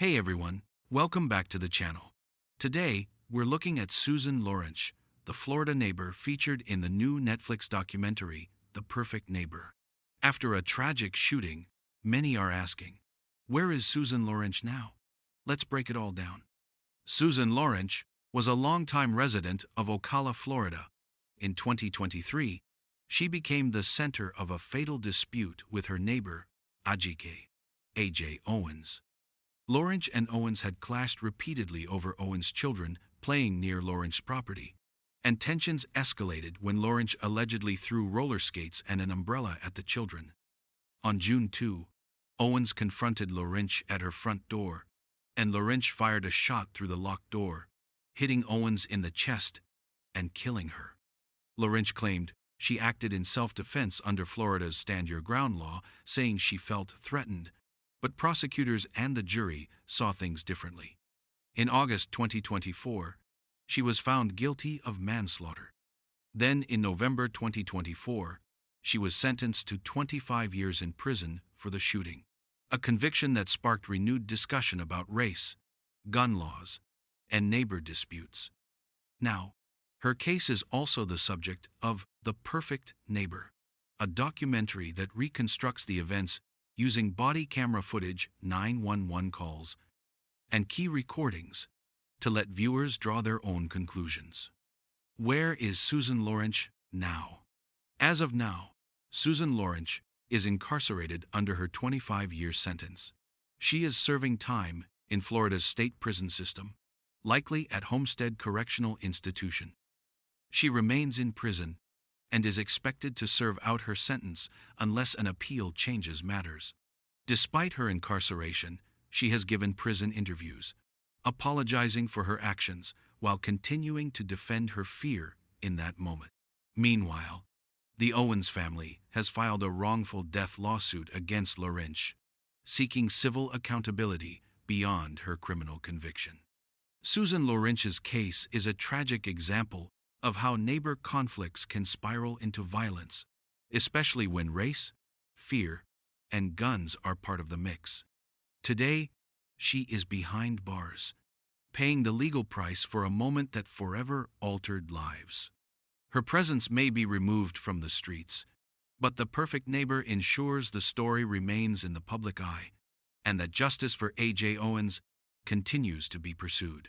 Hey everyone, welcome back to the channel. Today, we're looking at Susan Lorincz, the Florida neighbor featured in the new Netflix documentary, The Perfect Neighbor. After a tragic shooting, many are asking, where is Susan Lorincz now? Let's break it all down. Susan Lorincz was a longtime resident of Ocala, Florida. In 2023, she became the center of a fatal dispute with her neighbor, A.J. Owens. Lorincz and Owens had clashed repeatedly over Owens' children playing near Lorincz property, and tensions escalated when Lorincz allegedly threw roller skates and an umbrella at the children. On June 2, Owens confronted Lorincz at her front door, and Lorincz fired a shot through the locked door, hitting Owens in the chest and killing her. Lorincz claimed she acted in self-defense under Florida's Stand Your Ground law, saying she felt threatened, but prosecutors and the jury saw things differently. In August 2024, she was found guilty of manslaughter. Then, in November 2024, she was sentenced to 25 years in prison for the shooting, a conviction that sparked renewed discussion about race, gun laws, and neighbor disputes. Now, her case is also the subject of The Perfect Neighbor, a documentary that reconstructs the events using body camera footage, 911 calls, and key recordings to let viewers draw their own conclusions. Where is Susan Lorincz now? As of now, Susan Lorincz is incarcerated under her 25-year sentence. She is serving time in Florida's state prison system, likely at Homestead Correctional Institution. She remains in prison and is expected to serve out her sentence unless an appeal changes matters. Despite her incarceration, she has given prison interviews, apologizing for her actions while continuing to defend her fear in that moment. Meanwhile, the Owens family has filed a wrongful death lawsuit against Lorincz, seeking civil accountability beyond her criminal conviction. Susan Lorincz's case is a tragic example of how neighbor conflicts can spiral into violence, especially when race, fear, and guns are part of the mix. Today, she is behind bars, paying the legal price for a moment that forever altered lives. Her presence may be removed from the streets, but The Perfect Neighbor ensures the story remains in the public eye, and that justice for A.J. Owens continues to be pursued.